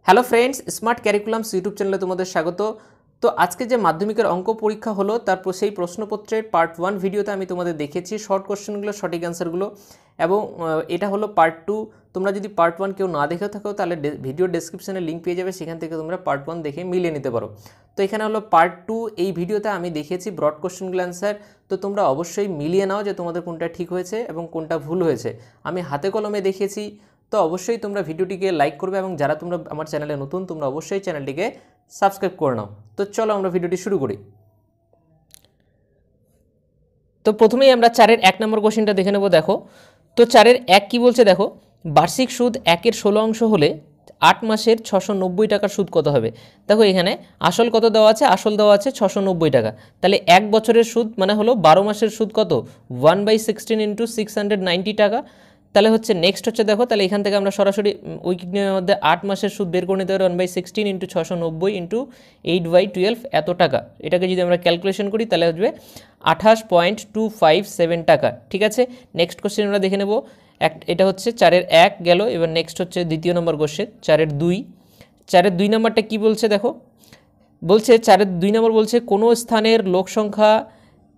Hello friends, smart ক্যারিকুলামস YouTube চ্যানেলে তোমাদের স্বাগত। তো আজকে যে মাধ্যমিকের অঙ্ক পরীক্ষা হলো তারপর সেই প্রশ্নপত্রের পার্ট 1 ভিডিওতে আমি তোমাদের দেখেছি শর্ট কোশ্চেনগুলো, সঠিক অ্যান্সারগুলো, এবং এটা হলো পার্ট 2। তোমরা যদি পার্ট 1 কেউ না দেখে থাকো তাহলে ভিডিও ডেসক্রিপশনে লিঙ্ক পেয়ে যাবে, সেখান থেকে তোমরা পার্ট 1 দেখে মিলিয়ে নিতে পারো। তো এখানে হলো পার্ট 2। এই ভিডিওতে আমি দেখিয়েছি ব্রড কোশ্চেনগুলো অ্যান্সার। তো তোমরা অবশ্যই মিলিয়ে নাও যে তোমাদের কোনটা ঠিক হয়েছে এবং কোনটা ভুল হয়েছে। আমি হাতে কলমে দেখিয়েছি। তো অবশ্যই তোমরা ভিডিওটিকে লাইক করবে এবং যারা তোমরা আমার চ্যানেলে নতুন তোমরা অবশ্যই চ্যানেলটিকে সাবস্ক্রাইব করে নাও। তো চলো আমরা ভিডিওটি শুরু করি। তো প্রথমেই আমরা 4-এর 1 নম্বর কোশ্চেনটা দেখে নেব। দেখো তো 4-এর 1 কি বলছে, দেখো বার্ষিক সুদ 1-এর 16 অংশ হলে 8 মাসের 690 টাকার সুদ কত হবে। দেখো এখানে আসল কত দেওয়া আছে, আসল দেওয়া আছে 690 টাকা। তাহলে 1 বছরের সুদ মানে হলো 12 মাসের সুদ কত, 1/16 ইন্টু 690 টাকা। তাহলে হচ্ছে নেক্সট হচ্ছে, দেখো তাহলে এখান থেকে আমরা সরাসরি উইকিপিডিয়ার মধ্যে 8 মাসের সুদ বের করে নিতে পারি 1/16 ইন্টু 690 ইন্টু 8/12 এত টাকা। এটাকে যদি আমরা ক্যালকুলেশন করি তাহলে আসবে 28.257 টাকা। ঠিক আছে, নেক্সট কোশ্চেন আমরা দেখে নেব। এটা হচ্ছে 4-এর 1 গেল। এবার নেক্সট হচ্ছে দ্বিতীয় নম্বর কোশ্চেন 4-এর 2। 4-এর 2 নম্বরটা কি বলছে, দেখো বলছে 4-এর 2 নম্বর বলছে কোনো স্থানের লোক সংখ্যা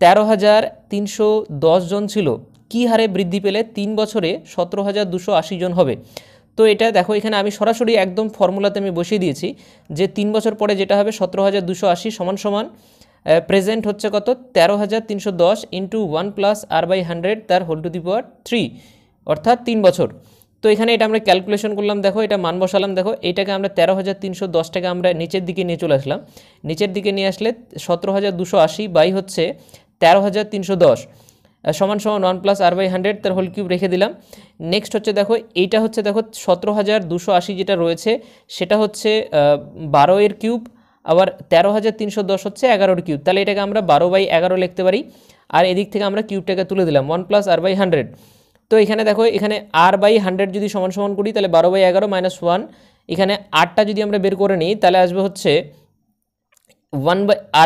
13,310 জন ছিল, কি হারে বৃদ্ধি পেলে 3 বছরে 17,280 জন হবে। তো এটা দেখো এখানে আমি সরাসরি একদম ফর্মুলাতে আমি বসিয়ে দিয়েছি যে 3 বছর পরে যেটা হবে 17,280 সমান সমান প্রেজেন্ট হচ্ছে কত 13,310 ইন্টু 1 প্লাস r/100 তার হোল টু দি পাওয়ার 3 অর্থাৎ 3 বছর। তো এখানে এটা আমরা ক্যালকুলেশন করলাম, দেখো এটা মান বসালাম। দেখো এইটাকে আমরা 13,310 টাকা আমরা নিচের দিকে নিয়ে চলে আসলাম। নিচের দিকে নিয়ে আসলে 17,280 বাই হচ্ছে 13,310 সমান সমান 1 প্লাস r/100 তার হোল কিউব রেখে দিলাম। নেক্সট হচ্ছে দেখো এইটা হচ্ছে, দেখো 17,280 যেটা রয়েছে সেটা হচ্ছে 12 এর কিউব, আবার 13,310 হচ্ছে 11-এর কিউব। তাহলে এটাকে আমরা 12/11 লিখতে পারি। আর এদিক থেকে আমরা কিউবটাকে তুলে দিলাম 1 প্লাস r/100। তো এখানে দেখো এখানে r/100 যদি সমান সমান করি তাহলে 12/11 মাইনাস 1, এখানে 8টা যদি আমরা বের করে নিই তাহলে আসবে হচ্ছে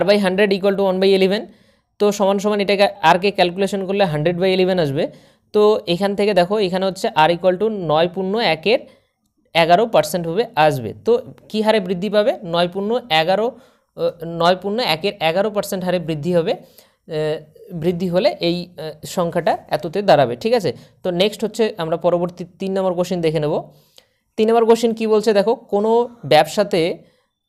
r/100 ইকুয়াল টু 1/11। তো সমান সমান এটাকে আরকে ক্যালকুলেশন করলে 100/11 আসবে। তো এখান থেকে দেখো এখানে হচ্ছে r ইকুয়াল টু 9.1/11% হবে আসবে। তো কী হারে বৃদ্ধি পাবে, 9.1/11% হারে বৃদ্ধি হবে। বৃদ্ধি হলে এই সংখ্যাটা এততে দাঁড়াবে। ঠিক আছে, তো নেক্সট হচ্ছে আমরা পরবর্তী 3 নম্বর কোশ্চেন দেখে নেব। 3 নম্বর কোশ্চেন কী বলছে, দেখো কোনো ব্যবসাতে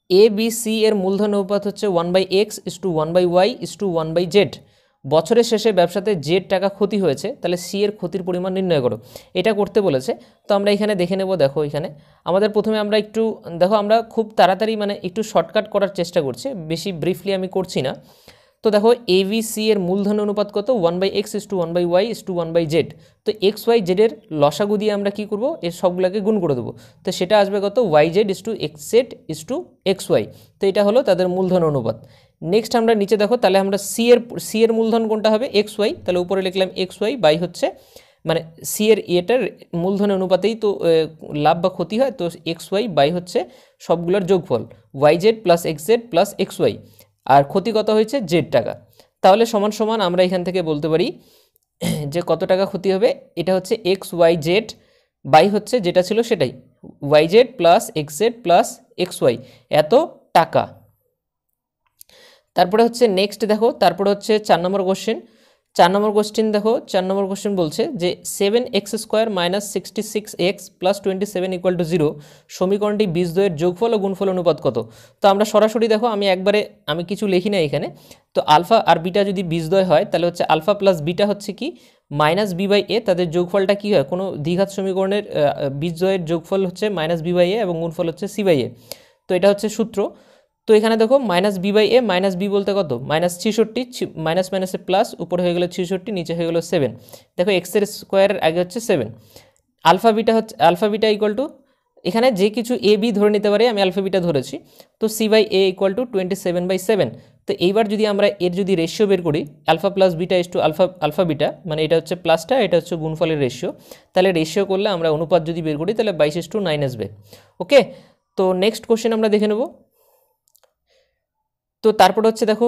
ABC এর মূলধন অনুপাত হচ্ছে 1/x is to 1/y is to 1/z। বছরের শেষে ব্যবসাতে জেড টাকা ক্ষতি হয়েছে, তাহলে সি এর ক্ষতির পরিমাণ নির্ণয় করো। এটা করতে বলেছে। তো আমরা এখানে দেখে নেব। দেখো এখানে আমাদের প্রথমে আমরা একটু দেখো আমরা খুব তাড়াতাড়ি মানে একটু শর্টকাট করার চেষ্টা করছি, বেশি ব্রিফলি আমি করছি না। তো দেখো ABC এর মূলধন অনুপাত কত, 1/x is to 1/y is to 1/z। তো এক্স ওয়াই জেডের লসাগু দিয়ে আমরা কী করবো, এর সবগুলোকে গুণ করে দেবো। তো সেটা আসবে কত, YZ is to XZ is to XY। তো এটা হলো তাদের মূলধন অনুপাত। নেক্সট আমরা নিচে দেখো তাহলে আমরা সি এর মূলধন কোনটা হবে, XY। তাহলে উপরে লিখলাম XY বাই হচ্ছে মানে সি এর এটার মূলধনের অনুপাতেই তো লাভ বা ক্ষতি হয়। তো XY বাই হচ্ছে সবগুলোর যোগফল YZ plus XZ plus XY, আর ক্ষতি কত হয়েছে জেড টাকা। তাহলে সমান সমান আমরা এখান থেকে বলতে পারি যে কত টাকা ক্ষতি হবে, এটা হচ্ছে XYZ বাই হচ্ছে যেটা ছিল সেটাই YZ plus XZ plus XY এত টাকা। তারপরে হচ্ছে নেক্সট দেখো, তারপরে হচ্ছে 4 নম্বর কোশ্চেন। 4 নম্বর কোশ্চেন দেখো, 4 নম্বর কোশ্চেন বলছে যে 7x² minus 66x plus 27 equal to 0 সমীকরণটি বীজদ্বয়ের যোগফল ও গুণফল অনুপাত কত। তো আমরা সরাসরি দেখো আমি কিছু লিখি না এখানে। তো আলফা আর বিটা যদি বীজদ্বয় হয় তাহলে হচ্ছে আলফা প্লাস বিটা হচ্ছে কি মাইনাস b/a, তাদের যোগফলটা কী হয়, কোনো দ্বিঘাত সমীকরণের বীজদ্বয়ের যোগফল হচ্ছে মাইনাস b/a এবং গুণফল হচ্ছে c/a। তো এটা হচ্ছে সূত্র। তো এখানে দেখো মাইনাস b/a, মাইনাস b বলতে কত -66, মাইনাস মাইনাসে প্লাস, উপরে হয়ে গেলো 66, নিচে হয়ে গেলো 7। দেখো এক্সের স্কোয়ারের আগে হচ্ছে 7। আলফা বিটা ইকুয়াল টু এখানে যে কিছু এ বি ধরে নিতে পারি, আমি আলফা বিটা ধরেছি। তো c/a ইকুয়াল টু 27/7। তো এইবার যদি আমরা এর যদি রেশিও বের করি alpha plus beta is to alpha beta, মানে এটা হচ্ছে প্লাসটা, এটা হচ্ছে গুণফলের রেশিও। তাহলে রেশিও করলে আমরা অনুপাত যদি বের করি তাহলে 22:9 আসবে। ওকে, তো নেক্সট কোশ্চেন আমরা দেখে নেব। তো তারপর হচ্ছে দেখো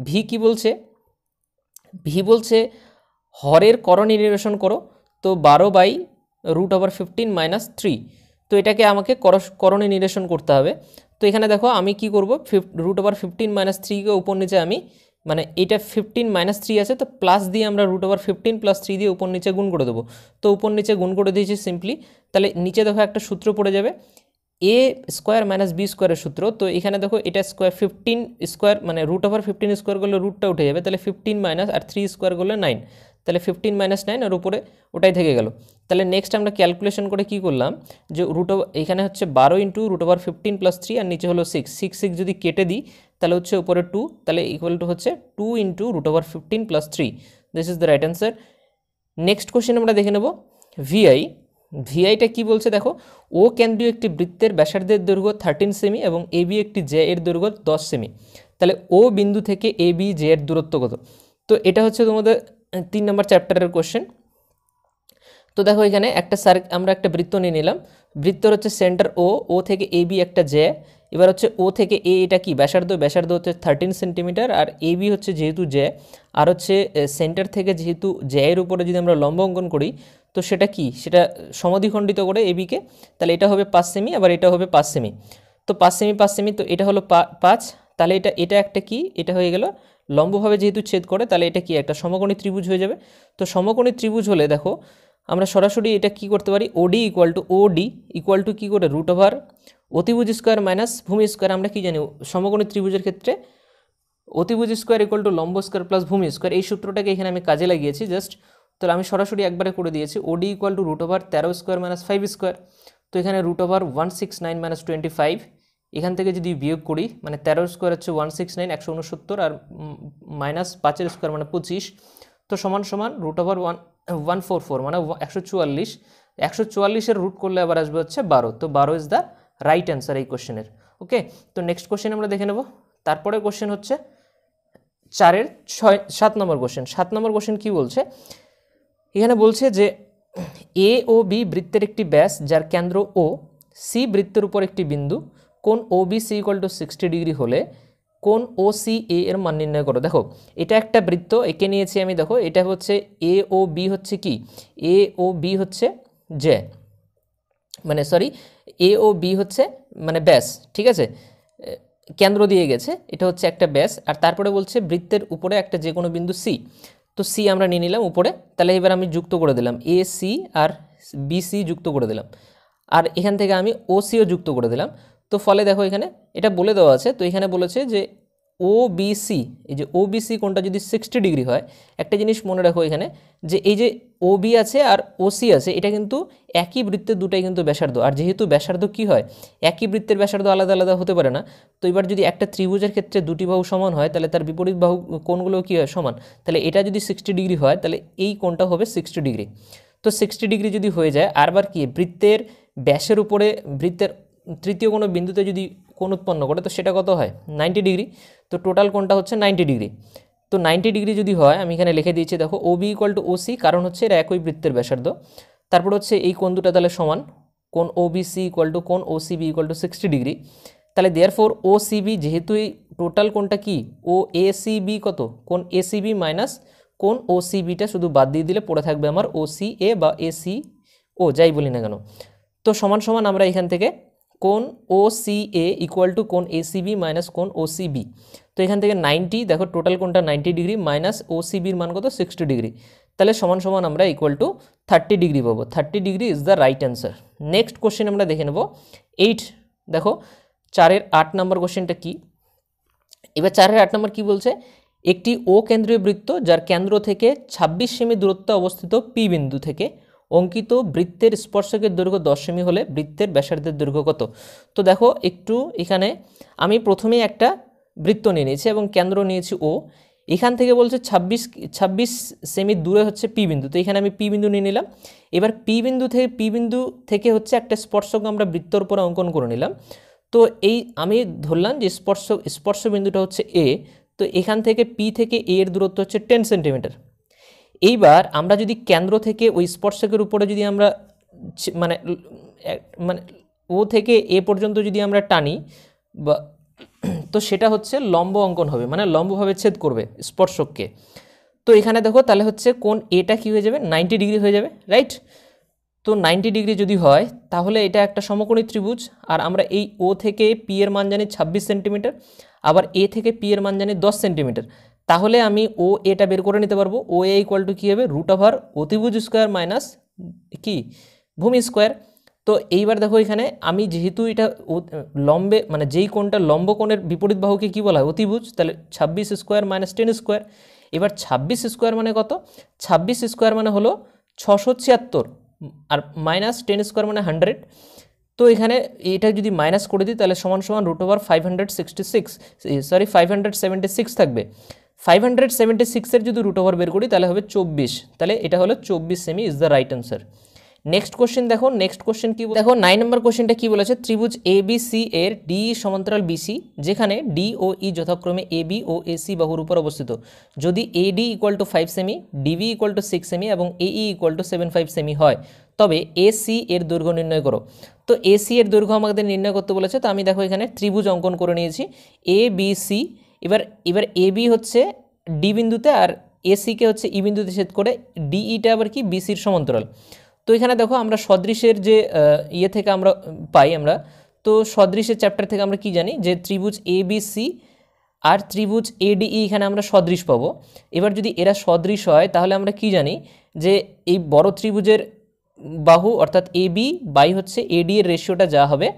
ভি কি বলছে, ভি বলছে হরের করণী নির্ণয় করো। তো 12/√15 - 3। তো এটাকে আমাকে করণে নিরসন করতে হবে। তো এখানে দেখো আমি কি করব, √15 - 3কে উপর নিচে আমি মানে এটা 15 - 3 আছে, তো প্লাস দিয়ে আমরা √15 + 3 দিয়ে উপর নিচে গুণ করে দেবো। তো উপর নিচে গুণ করে দিয়েছি সিম্পলি। তাহলে নিচে দেখো একটা সূত্র পড়ে যাবে, a² - b² সূত্র। তো এখানে দেখো এটা স্কোয়ার 15² মানে √15² করলে রুটটা উঠে যাবে, তাহলে 15 আর 3² করলে 9, তাহলে 15 - 9 আর উপরে ওটাই থেকে গেল। তাহলে নেক্সট আমরা ক্যালকুলেশন করে কি করলাম যে এখানে হচ্ছে 12 × √15 + 3 আর নিচে হলো 6 যদি কেটে দিই তাহলে হচ্ছে উপরে 2, তাহলে ইকুয়াল টু হচ্ছে 2 × √15 + 3। This is the right answer. Next question আমরা দেখে নেব ভিআইটা কি বলছে দেখো, ও কেন্দ্রীয় একটি বৃত্তের ব্যাসার্ধের দৈর্ঘ্য 13 সেমি এবং এবি একটি জে এর দৈর্ঘ্য 10 সেমি। তাহলে ও বিন্দু থেকে এবি জে এর দূরত্ব কত? তো এটা হচ্ছে তোমাদের 3 নম্বর চ্যাপ্টারের কোশ্চেন। তো দেখো এখানে আমরা একটা বৃত্ত নিয়ে নিলাম, বৃত্তর হচ্ছে সেন্টার ও থেকে এবি একটা জে, এবার হচ্ছে ও থেকে এটা কি ব্যাসার্ধ হচ্ছে 13 সেন্টিমিটার, আর এবি হচ্ছে যেহেতু জে, আর হচ্ছে সেন্টার থেকে যেহেতু জে এর উপরে যদি আমরা লম্ব অঙ্কন করি তো সেটা কি, সেটা সমাদ্বিখণ্ডিত করে এবিকে, তাহলে এটা হবে 5 সেমি, আবার এটা হবে 5 সেমি। তো 5 সেমি, তো এটা হলো 5, তাহলে এটা একটা কি, এটা হয়ে গেল লম্বভাবে যেহেতু ছেদ করে, তাহলে এটা কি একটা সমকোণী ত্রিভুজ হয়ে যাবে। তো সমকোণী ত্রিভুজ হলে দেখো আমরা সরাসরি এটা কি করতে পারি, ওডি ইকুয়াল টু কি করে √ অতিভুজ স্কোয়ার মাইনাস ভূমি স্কোয়ার। আমরা কি জানি সমকোণী ত্রিভুজের ক্ষেত্রে অতিভুজ স্কোয়ার ইকুয়াল টু লম্ব স্কোয়ার প্লাস ভূমি স্কোয়ার, এই সূত্রটাকে এখানে আমি কাজে লাগিয়েছি জাস্ট। তাহলে আমি সরাসরি একবারে করে দিয়েছি, ওডি ইকুয়াল টু √13² - 5²। তো এখানে √169 - 25, এখান থেকে যদি বিয়োগ করি মানে 13² হচ্ছে 169 169, আর -5² মানে 25, তো সমান √144 মানে 144, 144-এর রুট করলে আবার আসবে হচ্ছে 12। তো 12 ইজ দ্য রাইট অ্যান্সার এই কোশ্চেনের। ওকে, তো নেক্সট কোশ্চেন আমরা দেখে নেব। তারপরে কোশ্চেন হচ্ছে 7 নম্বর কোশ্চেন। 7 নম্বর কোশ্চেন কি বলছে, এখানে বলছে যে এ ও বি বৃত্তের একটি ব্যাস যার কেন্দ্র ও, সি বৃত্তের উপর একটি বিন্দু, কোণ O B C equal to 60 degree হলে কোণ ও সি এ এর মান নির্ণয় করো। দেখো এটা একটা বৃত্ত, এঁকে নিয়েছি আমি। দেখো এটা হচ্ছে এ ও বি হচ্ছে কি, এ ও বি হচ্ছে জে মানে সরি এ ও বি হচ্ছে মানে ব্যাস, ঠিক আছে, কেন্দ্র দিয়ে গেছে, এটা হচ্ছে একটা ব্যাস। আর তারপরে বলছে বৃত্তের উপরে একটা যে কোনো বিন্দু সি, তো সি আমরা নিয়ে নিলাম উপরে। তাহলে এবার আমি যুক্ত করে দিলাম এ সি আর বি সি যুক্ত করে দিলাম, আর এখান থেকে আমি ও সিও যুক্ত করে দিলাম। তো ফলে দেখো এখানে এটা বলে দেওয়া আছে, তো এখানে বলেছে যে ও বি সি, এই যে ও বি সি কোণটা যদি 60 ডিগ্রি হয়, একটা জিনিস মনে রাখো এখানে যে এই যে ও বি আছে আর ও সি আছে, এটা কিন্তু একই বৃত্তের দুটাই কিন্তু ব্যাসার্ধ, আর যেহেতু ব্যাসার্ধ কি হয় একই বৃত্তের ব্যাসার্ধ আলাদা আলাদা হতে পারে না। তো এবার যদি একটা ত্রিভুজের ক্ষেত্রে দুটি বাহু সমান হয় তাহলে তার বিপরীত বাহু কোণগুলো কি হয় সমান, তাহলে এটা যদি 60 ডিগ্রি হয় তাহলে এই কোণটা হবে 60 ডিগ্রি। তো 60 ডিগ্রি যদি হয়ে যায়, আরবার কি বৃত্তের ব্যাসের উপরে বৃত্তের তৃতীয় কোনো বিন্দুতে যদি কোণ উৎপন্ন করে তো সেটা কত হয় 90 ডিগ্রি। তো টোটাল কোণটা হচ্ছে 90 ডিগ্রি। তো 90 ডিগ্রি যদি হয়, আমি এখানে লিখে দিয়েছি দেখো O B equal to O C, কারণ হচ্ছে এরা একই বৃত্তের ব্যাসার্ধ। তারপর হচ্ছে এই কোণ দুটো তাহলে সমান, কোণ O B C equal to কোণ O C B equal to 60 degree. তাহলে দেয়ারফর ও সি বি, যেহেতু এই টোটাল কোণটা কি ও এ সি বি কত, কোণ এ সি বি মাইনাস কোণ ও সি বিটা শুধু বাদ দিয়ে দিলে পড়ে থাকবে আমার ও সি এ বা এ সি ও, যাই বলি না কেন। তো সমান সমান আমরা এখান থেকে কোণ O C A equal to কোণ এ সি বি মাইনাস কোণ ও সি বি। তো এখান থেকে 90, দেখো টোটাল কোণটা 90 ডিগ্রি মাইনাস ও সি বির মান কত 60 ডিগ্রি, তাহলে সমান সমান আমরা ইকুয়াল টু 30 ডিগ্রি পাবো। 30 degree is the right answer. Next question আমরা দেখে নেব 8। দেখো 4-এর 8 নম্বর কোশ্চেনটা কি, এবার 4-এর 8 নম্বর কি বলছে, একটি ও কেন্দ্রীয় বৃত্ত যার কেন্দ্র থেকে 26 সেমি দূরত্বে অবস্থিত পি বিন্দু থেকে অঙ্কিত বৃত্তের স্পর্শকের দৈর্ঘ্য 10 সেমি হলে বৃত্তের ব্যাসার্ধের দৈর্ঘ্য কত। তো দেখো একটু এখানে আমি প্রথমেই একটা বৃত্ত নিয়ে নিয়েছি এবং কেন্দ্র নিয়েছি ও, এখান থেকে বলছে 26 সেমি দূরে হচ্ছে পি বিন্দু, তো এখানে আমি পি বিন্দু নিয়ে নিলাম। এবার পি বিন্দু থেকে হচ্ছে একটা স্পর্শক আমরা বৃত্তর উপরে অঙ্কন করে নিলাম। তো এই আমি ধরলাম যে স্পর্শ বিন্দুটা হচ্ছে এ, তো এখান থেকে পি থেকে এ এর দূরত্ব হচ্ছে 10 সেন্টিমিটার। এইবার আমরা যদি কেন্দ্র থেকে ওই স্পর্শকের উপরে যদি আমরা মানে মানে ও থেকে এ পর্যন্ত যদি আমরা টানি বা, তো সেটা হচ্ছে লম্ব অঙ্কন হবে, মানে লম্বভাবে ছেদ করবে স্পর্শককে। তো এখানে দেখো তাহলে হচ্ছে কোণ এটা কি হয়ে যাবে 90 ডিগ্রি হয়ে যাবে, রাইট। তো 90 ডিগ্রি যদি হয় তাহলে এটা একটা সমকোণী ত্রিভুজ, আর আমরা এই ও থেকে পি এর মান জানি 26 সেন্টিমিটার, আবার এ থেকে পি এর মান জানি 10 সেন্টিমিটার। তাহলে আমি ও এটা বের করে নিতে পারবো। ও এ ইকুয়াল টু কী হবে, রুট ওভার অতিভুজ স্কোয়ার মাইনাস কি ভূমি স্কোয়ার। তো এইবার দেখো এখানে আমি যেহেতু এটা লম্বে মানে যেই কোণটা লম্ব কোণের বিপরীত বাহুকে কী বলা হয়, অতিভুজ, তাহলে 26 স্কোয়ার মাইনাস 10 স্কোয়ার। এবার 26 স্কোয়ার মানে কত, 26 স্কোয়ার মানে হলো 676, আর মাইনাস 10 স্কোয়ার মানে 100। তো এখানে এটা যদি মাইনাস করে দিই তাহলে সমান সমান রুট ওভার 576 থাকবে। 576-এর যদি রুট ওভার বের করি তাহলে হবে 24, তাহলে এটা হলো 24 semi is the right answer. Next question দেখো, নেক্সট কোশ্চেন কি দেখো 9 নম্বর কোশ্চেনটা কি বলেছে, ত্রিভুজ এ বি সি এর ডি সমান্তরাল বিসি, যেখানে ডি ও ই যথাক্রমে A B O A C বাহুর উপর অবস্থিত, যদি A D equal to 5 semi, DB equal to 6 semi এবং এ ই ইকুয়াল টু 75 সেমি হয়, তবে এ সি এর দৈর্ঘ্য নির্ণয় করো। তো এ সি এর দৈর্ঘ্য আমাদের নির্ণয় করতে বলেছে। তো আমি দেখো এখানে ত্রিভুজ অঙ্কন করে নিয়েছি এ বি সি। এবার এ বি হচ্ছে ডি বিন্দুতে আর এ সিকে হচ্ছে ই বিন্দুতে ছেদ করে, ডিইটা আবার কি বিসির সমান্তরাল। তো এখানে দেখো আমরা সদৃশের যে ইয়ে থেকে আমরা পাই, আমরা তো সদৃশের চ্যাপ্টার থেকে আমরা কি জানি যে ত্রিভুজ এ বি সি আর ত্রিভুজ এডিই এখানে আমরা সদৃশ পাবো। এবার যদি এরা সদৃশ হয় তাহলে আমরা কি জানি যে এই বড় ত্রিভুজের বাহু অর্থাৎ এ বি বাই হচ্ছে এডি এর রেশিওটা যা হবে,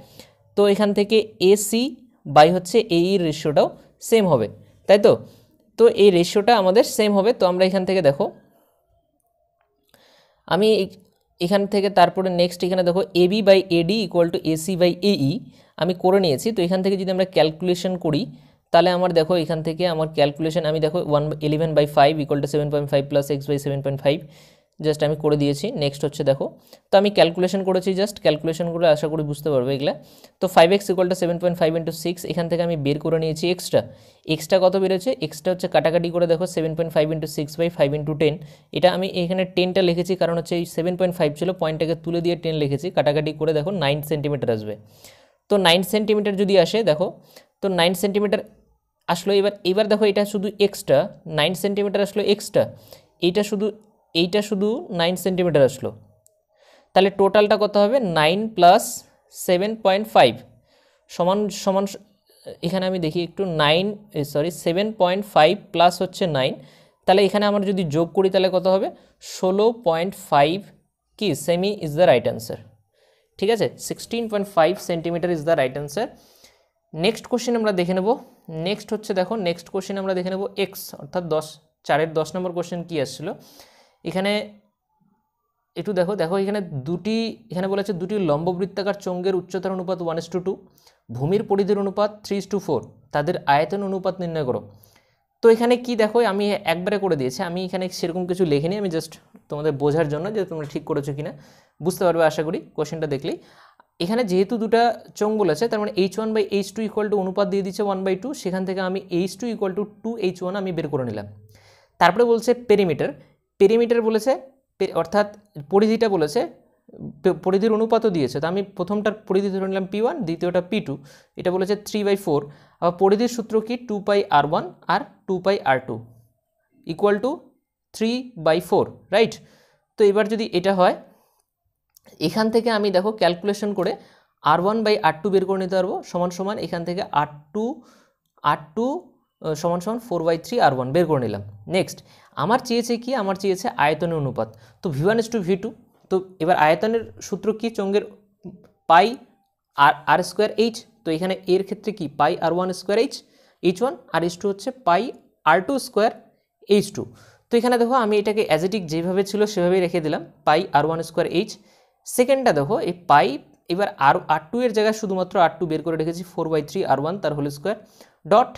তো এখান থেকে এ সি বাই হচ্ছে এ এর রেশিওটাও সেম হবে, তাই তো। তো এই রেশিওটা আমাদের সেম হবে। তো আমরা এখান থেকে দেখো আমি এখান থেকে তারপরে নেক্সট এখানে দেখো A B by AD equal to AC by এই আমি করে নিয়েছি। তো এখান থেকে যদি আমরা ক্যালকুলেশন করি তাহলে আমার দেখো এখান থেকে আমার ক্যালকুলেশন আমি দেখো 11/5 equal to 7.5 plus x by 7.5 just আমি করে দিয়েছি। নেক্সট হচ্ছে দেখো, তো আমি ক্যালকুলেশন করেছি, জাস্ট ক্যালকুলেশন করে আশা করি বুঝতে পারবে এগুলা। তো 5x ইকুয়াল টু 7.5 ইন্টু 6, এখান থেকে আমি বের করে নিয়েছি এক্সট্রা কত বেরোচ্ছে, এক্সট্রা হচ্ছে কাটাকাটি করে দেখো 7.5 ইন্টু 6 বাই 5 ইন্টু 10। এটা আমি এখানে 10টা লিখেছি কারণ হচ্ছে এই 7.5 ছিল, পয়েন্টটাকে তুলে দিয়ে 10 লিখেছি, কাটাকাটি করে দেখো 9 সেন্টিমিটার আসবে। তো 9 সেন্টিমিটার যদি আসে দেখো, তো 9 সেন্টিমিটার আসলো। এবার দেখো এটা শুধু এক্সট্রা 9 সেন্টিমিটার আসলো এক্সট্রা, এইটা শুধু 9 সেন্টিমিটার আসলো। তাহলে টোটালটা কত হবে, 9 প্লাস 7.5 সমান সমান, এখানে আমি দেখি একটু 7.5 প্লাস হচ্ছে 9, তাহলে এখানে আমরা যদি যোগ করি তাহলে কত হবে 16.5 কি semi is the right answer. ঠিক আছে, 16.5 centimetre is the right answer. Next question আমরা দেখে নেব। নেক্সট হচ্ছে দেখো, নেক্সট কোশ্চেন আমরা দেখে নেব এক্স অর্থাৎ 4-এর 10 নম্বর কোশ্চেন কি আসছিল এখানে একটু দেখো এখানে এখানে বলেছে দুটি লম্ববৃত্তাকার চোঙের উচ্চতার অনুপাত 1:2, ভূমির পরিধির অনুপাত 3:4, তাদের আয়তন অনুপাত নির্ণয় করো। তো এখানে কি দেখো আমি একবারে করে দিয়েছি, আমি এখানে সেরকম কিছু লিখিনি, আমি জাস্ট তোমাদের বোঝার জন্য যে তোমরা ঠিক করেছো কিনা বুঝতে পারবে আশা করি কোশ্চেনটা দেখলেই। এখানে যেহেতু দুটা চোঙ বলেছে তার মানে h1/h2 ইকুয়াল টু অনুপাত দিয়ে দিচ্ছে 1/2, সেখান থেকে আমি h2 ইকুয়াল টু 2h1 আমি বের করে নিলাম। তারপরে বলছে পেরিমিটার বলেছে, অর্থাৎ পরিধিটা বলেছে, পরিধির অনুপাতও দিয়েছে। তো আমি প্রথমটার পরিধি ধরে নিলাম p1, দ্বিতীয়টা p2, এটা বলেছে 3/4। আবার পরিধির সূত্র কি 2πr1 R 2πr2 equal to 3/4, right. তো এবার যদি এটা হয় এখান থেকে আমি দেখো ক্যালকুলেশন করে r1/r2 বের করে নিতে পারবো, সমান সমান এখান থেকে r2 সমান সমান 4/3 r1 বের করে নিলাম। নেক্সট আমার চেয়েছে কি, আমার চেয়েছে আয়তনের অনুপাত। তো v1:v2, তো এবার আয়তনের সূত্র কি, চোঙের পাই আর স্কোয়ার এইচ, তো এখানে এর ক্ষেত্রে কি পাই r1 স্কোয়ার h1 আর h2 হচ্ছে পাই r2 স্কোয়ার h2। তো এখানে দেখো আমি এটাকে অ্যাজেটিক যেভাবে ছিল সেভাবেই রেখে দিলাম, পাই r1 স্কোয়ার h। সেকেন্ডটা দেখো এই পাই, এবার r2 এর জায়গায় শুধুমাত্র r2 বের করে রেখেছি 4/3 r1 তার হোল স্কোয়ার, ডট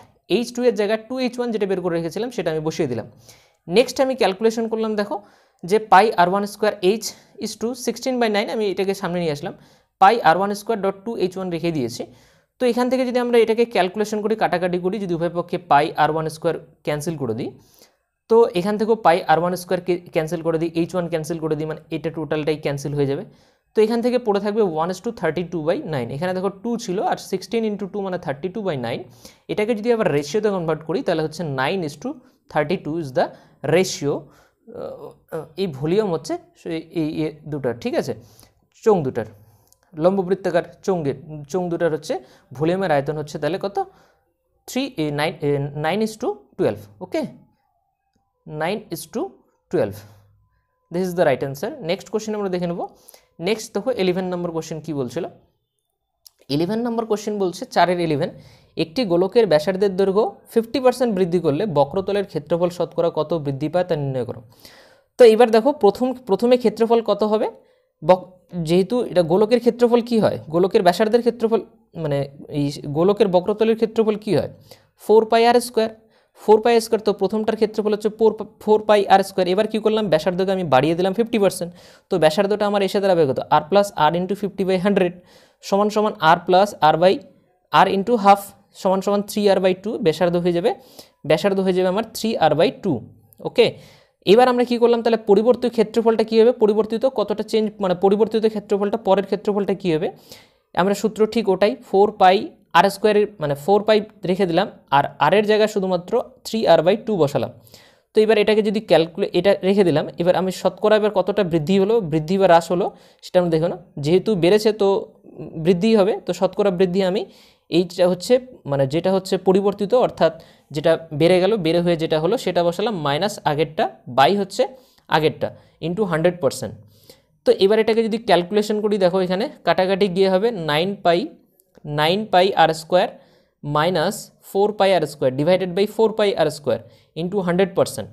h2 এর জায়গায় 2h1 যেটা বের করে রেখেছিলাম সেটা আমি বসিয়ে দিলাম। নেক্সট আমি ক্যালকুলেশন করলাম, দেখো যে pi r1 square h is to 16/9, আমি এটাকে সামনে নিয়ে আসলাম, পাই r1 স্কোয়ার ডট 2h1 রেখে দিয়েছি। তো এখান থেকে যদি আমরা এটাকে ক্যালকুলেশন করি, কাটাকাটি করি, যদি উভয় পক্ষে পাই r1 স্কোয়ার ক্যান্সেল করে দিই, তো এখান থেকেও পাই r1 স্কোয়ার ক্যান্সেল করে দিই, h1 ক্যান্সেল করে দিই, মানে এটা টোটালটাই ক্যান্সেল হয়ে যাবে। তো এখান থেকে পড়ে থাকবে 1:32/9। এখানে দেখো 2 ছিল আর 16 × 2 মানে 32/9। এটাকে যদি আবার রেশিওতে কনভার্ট করি তাহলে হচ্ছে 9:32 ইজ দ্য রেশিও। এই ভলিউম হচ্ছে এই দুটার, ঠিক আছে, চোঙ দুটার, লম্ববৃত্তাকার চোঙ দুটার হচ্ছে ভলিউমের আয়তন হচ্ছে তাহলে কত 9:12, ওকে, 9:12। This is the right answer. Next question আমরা দেখে নেব। নেক্সট দেখো 11 নম্বর কোশ্চেন কী বলছিল। 11 নম্বর কোশ্চেন বলছে 4-এর 11, একটি গোলকের ব্যাসার্ধের দৈর্ঘ্য 50% বৃদ্ধি করলে বক্রতলের ক্ষেত্রফল শতকরা কত বৃদ্ধি পায় তা নির্ণয় করো। তো এবার দেখো প্রথমে ক্ষেত্রফল কত হবে, যেহেতু এটা গোলকের ক্ষেত্রফল কি হয়, গোলকের ব্যাসার্ধের ক্ষেত্রফল মানে এই গোলকের বক্রতলের ক্ষেত্রফল কি হয় 4πr²। 4πr², তো প্রথমটার ক্ষেত্রফল হচ্ছে 4πr²। এবার কি করলাম, ব্যাসার্ধকে আমি বাড়িয়ে দিলাম 50%, তো ব্যাসার্ধটা আমার এসে দাঁড়াবে কত r+r × 50/100 সমান সমান r+r/r × হাফ সমান সমান 3r/2। ব্যাসার্ধ হয়ে যাবে আমার 3r/2, ওকে। এবার আমরা কি করলাম, তাহলে পরিবর্তিত ক্ষেত্রফলটা কী হবে, পরিবর্তিত কতটা চেঞ্জ মানে পরিবর্তিত ক্ষেত্রফলটা পরের ক্ষেত্রফলটা কী হবে, আমরা সূত্র ঠিক ওটাই 4πr² মানে 4π রেখে দিলাম, আর r এর জায়গায় শুধুমাত্র 3r/2 বসালাম। তো এবার এটাকে যদি এটা রেখে দিলাম, এবার আমি শতকরা এবার কতটা বৃদ্ধি বা হ্রাস হলো সেটা আমরা দেখো না, যেহেতু বেড়েছে তো বৃদ্ধি হবে, তো শতকরা বৃদ্ধি আমি এইটা হচ্ছে মানে যেটা হচ্ছে পরিবর্তিত, অর্থাৎ যেটা বেড়ে হয়ে যেটা হলো সেটা বসালাম, মাইনাস আগেরটা বাই হচ্ছে আগেরটা ইন্টু 100%। তো এবার এটাকে যদি ক্যালকুলেশন করি, দেখো এখানে কাটাকাটি গিয়ে হবে 9πr² minus 4πr² divided by 4πr² into 100%।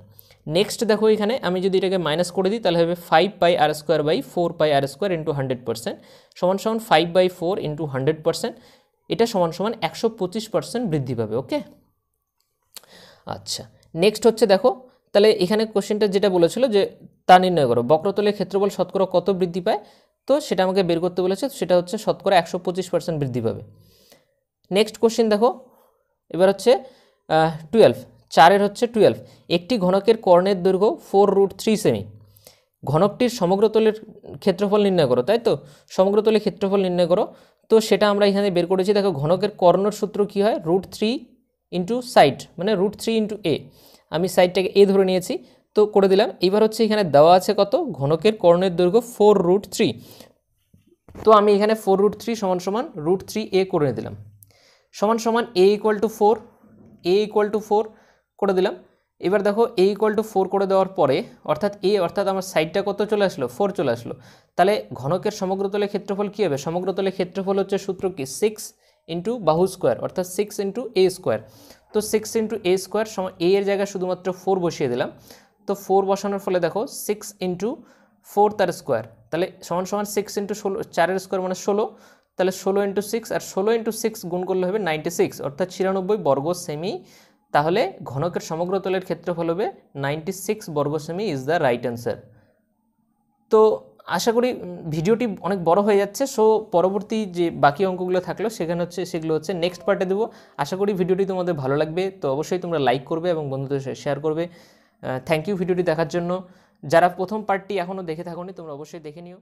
Next দেখো এখানে আমি যদি এটাকে মাইনাস করে দিই তাহলে হবে 5πr² বাই 4πr² ইন্টু 100% সমান সমান 5/4 ইন্টু 100%, এটা সমান সমান 125% বৃদ্ধি পাবে, ওকে। আচ্ছা, নেক্সট হচ্ছে দেখো, তাহলে এখানে কোশ্চেনটা যেটা বলেছিল যে তা নির্ণয় করো বক্রতলের ক্ষেত্রফল শতকরা কত বৃদ্ধি পায়, তো সেটা আমাকে বের করতে বলেছে, সেটা হচ্ছে শতকরা 125% বৃদ্ধি পাবে। নেক্সট কোশ্চেন দেখো, এবার হচ্ছে 12, 4-এর হচ্ছে 12, একটি ঘনকের কর্ণের দৈর্ঘ্য 4√3 সেমি, ঘনকটির সমগ্রতলের ক্ষেত্রফল নির্ণয় করো, তাই তো, সমগ্রতলের ক্ষেত্রফল নির্ণয় করো। তো সেটা আমরা এখানে বের করেছি, দেখো ঘনকের কর্ণর সূত্র কি হয়, √3 ইন্টু সাইড মানে √3 ইন্টু এ, আমি সাইডটাকে এ ধরে নিয়েছি, তো করে দিলাম। এবার হচ্ছে এখানে দেওয়া আছে কত, ঘনকের কর্ণের দৈর্ঘ্য 4√3, তো আমি এখানে 4√3 সমান সমান √3a করে দিলাম, সমান সমান a = 4 করে দিলাম। এবার দেখো a = 4 করে দেওয়ার পরে অর্থাৎ আমার সাইডটা কত চলে আসলো, 4 চলে আসলো, তাহলে ঘনকের সমগ্রতলের ক্ষেত্রফল কী হবে, সমগ্রতলের ক্ষেত্রফল হচ্ছে সূত্র কি 6 ইন্টু বাহু স্কোয়ার অর্থাৎ 6 ইন্টু a স্কোয়ার। তো 6 ইন্টু a স্কোয়ার সমান a এর জায়গায় শুধুমাত্র 4 বসিয়ে দিলাম, তো 4 বসানোর ফলে দেখো 6 ইন্টু 4 তার স্কোয়ার, তাহলে সমান সমান 6 ইন্টু 4-এর স্কোয়ার মানে 16, তাহলে 16 ইন্টু 6 আর 16 ইন্টু 6 গুণ করলে হবে 96 অর্থাৎ 96 বর্গ সেমি। তাহলে ঘনকের সমগ্রতলের ক্ষেত্রফল হবে 96 বর্গ semi is the right answer. তো আশা করি ভিডিওটি অনেক বড় হয়ে যাচ্ছে, সো পরবর্তী যে বাকি অঙ্কগুলো থাকলো সেগুলো হচ্ছে নেক্সট পার্টে দেবো। আশা করি ভিডিওটি তোমাদের ভালো লাগবে, তো অবশ্যই তোমরা লাইক করবে এবং বন্ধুদের সাথে শেয়ার করবে। থ্যাংক ইউ ভিডিওটি দেখার জন্য। যারা প্রথম পার্টটি এখনও দেখে থাকোনি তোমরা অবশ্যই দেখে নিও।